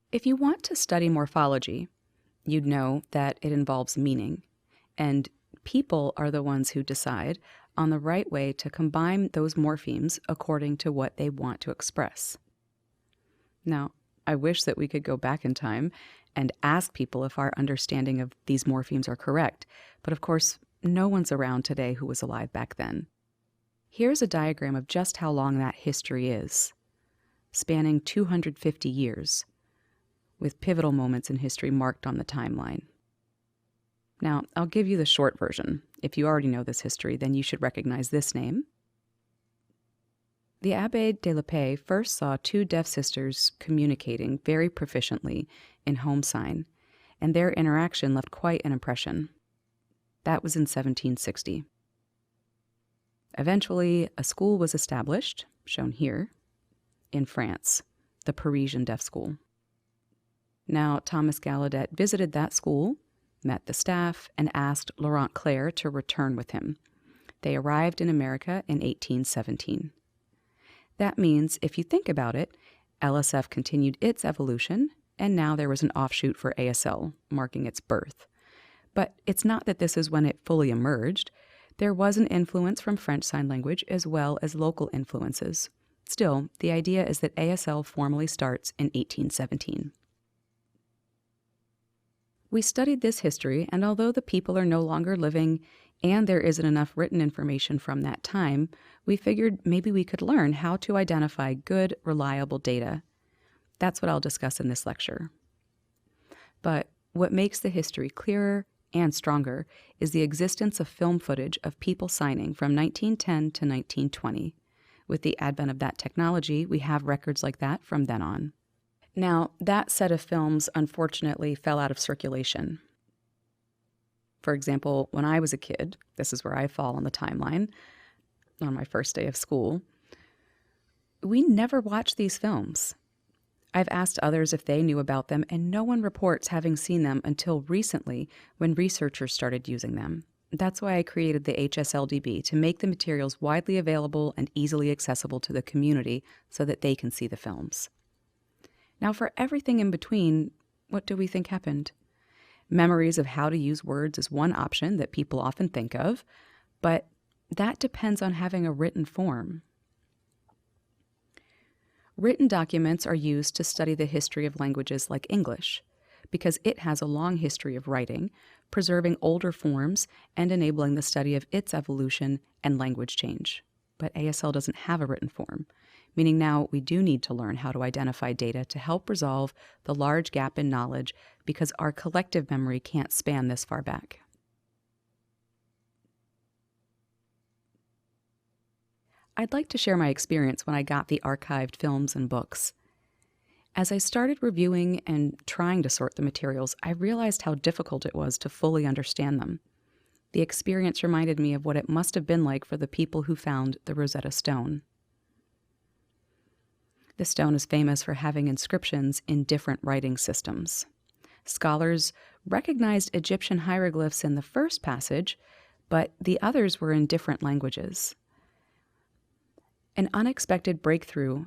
If you want to study morphology, you'd know that it involves meaning, and people are the ones who decide on the right way to combine those morphemes according to what they want to express. Now, I wish that we could go back in time and ask people if our understanding of these morphemes are correct, but of course, no one's around today who was alive back then. Here's a diagram of just how long that history is, spanning 250 years, with pivotal moments in history marked on the timeline. Now, I'll give you the short version. If you already know this history, then you should recognize this name. The Abbé de la Paix first saw two deaf sisters communicating very proficiently in home sign, and their interaction left quite an impression. That was in 1760. Eventually, a school was established, shown here, in France, the Parisian Deaf School. Now, Thomas Gallaudet visited that school, met the staff, and asked Laurent Clerc to return with him. They arrived in America in 1817. That means, if you think about it, LSF continued its evolution, and now there was an offshoot for ASL, marking its birth. But it's not that this is when it fully emerged. There was an influence from French Sign Language as well as local influences. Still, the idea is that ASL formally starts in 1817. We studied this history, and although the people are no longer living and there isn't enough written information from that time, we figured maybe we could learn how to identify good, reliable data. That's what I'll discuss in this lecture. But what makes the history clearer and stronger is the existence of film footage of people signing from 1910 to 1920. With the advent of that technology, we have records like that from then on. Now, that set of films unfortunately fell out of circulation. For example, when I was a kid, this is where I fall on the timeline, on my first day of school, we never watched these films. I've asked others if they knew about them, and no one reports having seen them until recently when researchers started using them. That's why I created the HSLDB, to make the materials widely available and easily accessible to the community so that they can see the films. Now, for everything in between, what do we think happened? Memories of how to use words is one option that people often think of, but that depends on having a written form. Written documents are used to study the history of languages like English, because it has a long history of writing, preserving older forms, and enabling the study of its evolution and language change. But ASL doesn't have a written form, meaning now we do need to learn how to identify data to help resolve the large gap in knowledge because our collective memory can't span this far back. I'd like to share my experience when I got the archived films and books. As I started reviewing and trying to sort the materials, I realized how difficult it was to fully understand them. The experience reminded me of what it must have been like for the people who found the Rosetta Stone. The stone is famous for having inscriptions in different writing systems. Scholars recognized Egyptian hieroglyphs in the first passage, but the others were in different languages. An unexpected breakthrough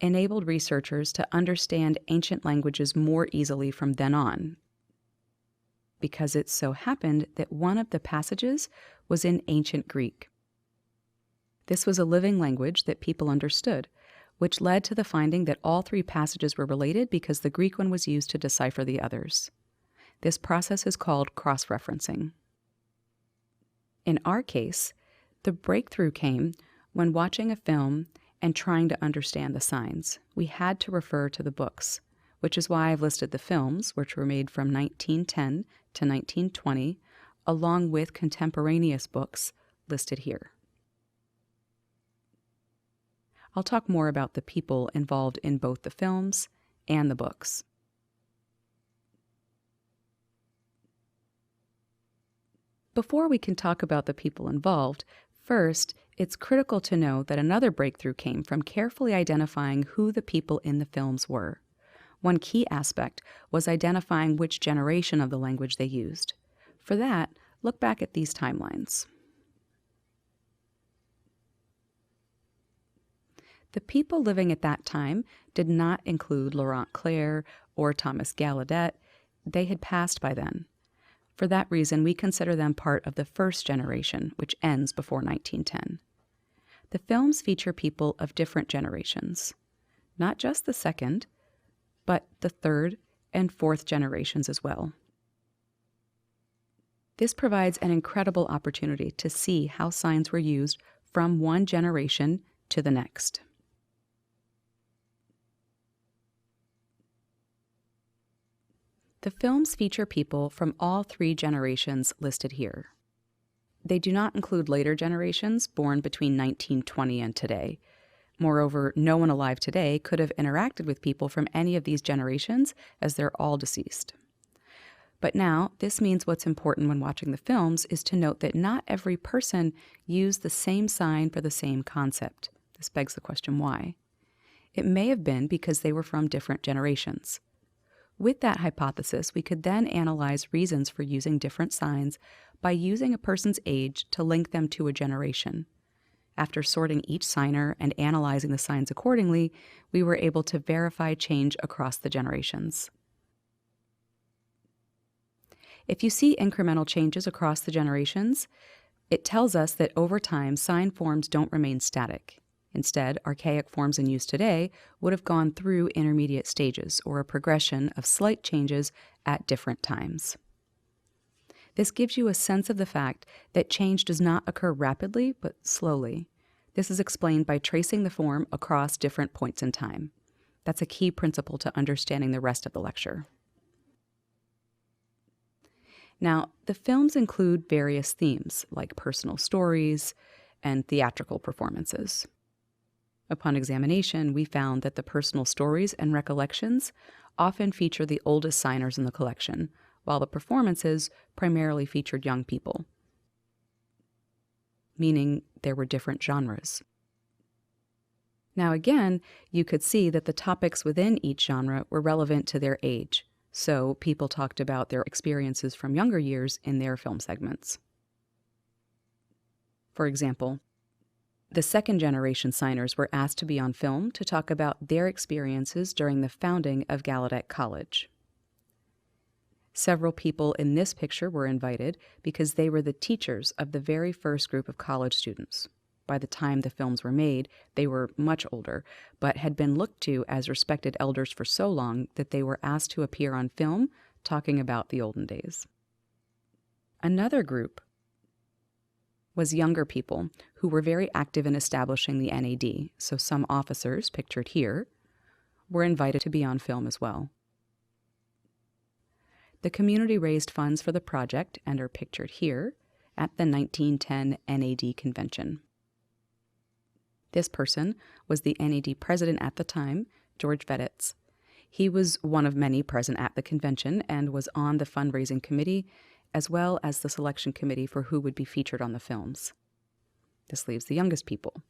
enabled researchers to understand ancient languages more easily from then on, because it so happened that one of the passages was in ancient Greek. This was a living language that people understood, which led to the finding that all three passages were related because the Greek one was used to decipher the others. This process is called cross-referencing. In our case, the breakthrough came when watching a film and trying to understand the signs. We had to refer to the books, which is why I've listed the films, which were made from 1910 to 1920, along with contemporaneous books listed here. I'll talk more about the people involved in both the films and the books. Before we can talk about the people involved, first, it's critical to know that another breakthrough came from carefully identifying who the people in the films were. One key aspect was identifying which generation of the language they used. For that, look back at these timelines. The people living at that time did not include Laurent Clerc or Thomas Gallaudet. They had passed by then. For that reason, we consider them part of the first generation, which ends before 1910. The films feature people of different generations, not just the second, but the third and fourth generations as well. This provides an incredible opportunity to see how signs were used from one generation to the next. The films feature people from all three generations listed here. They do not include later generations born between 1920 and today. Moreover, no one alive today could have interacted with people from any of these generations, as they're all deceased. But now, this means what's important when watching the films is to note that not every person used the same sign for the same concept. This begs the question, why? It may have been because they were from different generations. With that hypothesis, we could then analyze reasons for using different signs by using a person's age to link them to a generation. After sorting each signer and analyzing the signs accordingly, we were able to verify change across the generations. If you see incremental changes across the generations, it tells us that over time, sign forms don't remain static. Instead, archaic forms in use today would have gone through intermediate stages or a progression of slight changes at different times. This gives you a sense of the fact that change does not occur rapidly, but slowly. This is explained by tracing the form across different points in time. That's a key principle to understanding the rest of the lecture. Now, the films include various themes, like personal stories and theatrical performances. Upon examination, we found that the personal stories and recollections often feature the oldest signers in the collection, while the performances primarily featured young people, meaning there were different genres. Now again, you could see that the topics within each genre were relevant to their age, so people talked about their experiences from younger years in their film segments. For example, the second-generation signers were asked to be on film to talk about their experiences during the founding of Gallaudet College. Several people in this picture were invited because they were the teachers of the very first group of college students. By the time the films were made, they were much older, but had been looked to as respected elders for so long that they were asked to appear on film talking about the olden days. Another group was younger people who were very active in establishing the NAD, so some officers, pictured here, were invited to be on film as well. The community raised funds for the project and are pictured here at the 1910 NAD convention. This person was the NAD president at the time, George Vedetz. He was one of many present at the convention and was on the fundraising committee as well as the selection committee for who would be featured on the films. This leaves the youngest people.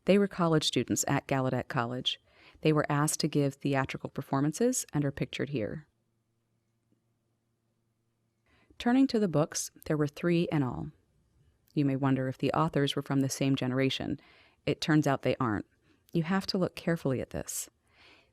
They were college students at Gallaudet College. They were asked to give theatrical performances and are pictured here. Turning to the books, there were 3 in all. You may wonder if the authors were from the same generation. It turns out they aren't. You have to look carefully at this.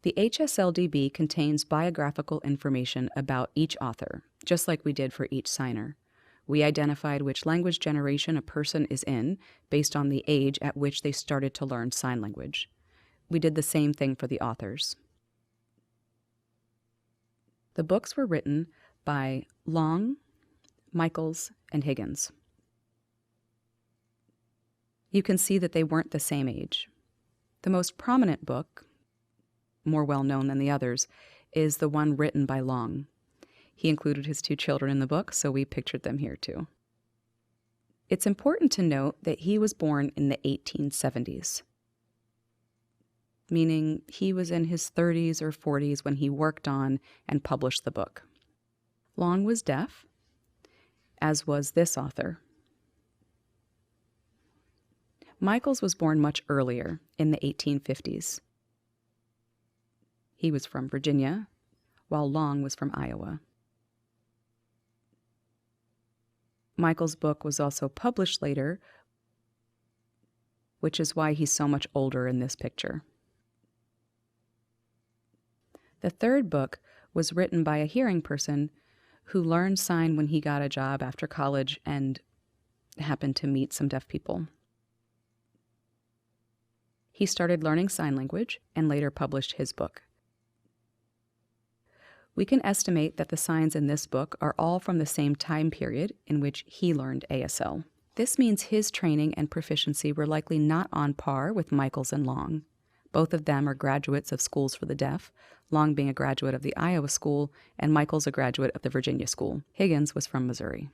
The HSLDB contains biographical information about each author, just like we did for each signer. We identified which language generation a person is in based on the age at which they started to learn sign language. We did the same thing for the authors. The books were written by Long, Michaels, and Higgins. You can see that they weren't the same age. The most prominent book, more well-known than the others, is the one written by Long. He included his 2 children in the book, so we pictured them here too. It's important to note that he was born in the 1870s, meaning he was in his 30s or 40s when he worked on and published the book. Long was deaf, as was this author. Michaels was born much earlier, in the 1850s. He was from Virginia, while Long was from Iowa. Michaels' book was also published later which is why he's so much older in this picture. The third book was written by a hearing person who learned sign when he got a job after college and happened to meet some deaf people. He started learning sign language and later published his book. We can estimate that the signs in this book are all from the same time period in which he learned ASL. This means his training and proficiency were likely not on par with Michael's and Long. Both of them are graduates of schools for the deaf, Long being a graduate of the Iowa school and Michael's a graduate of the Virginia school. Higgins was from Missouri.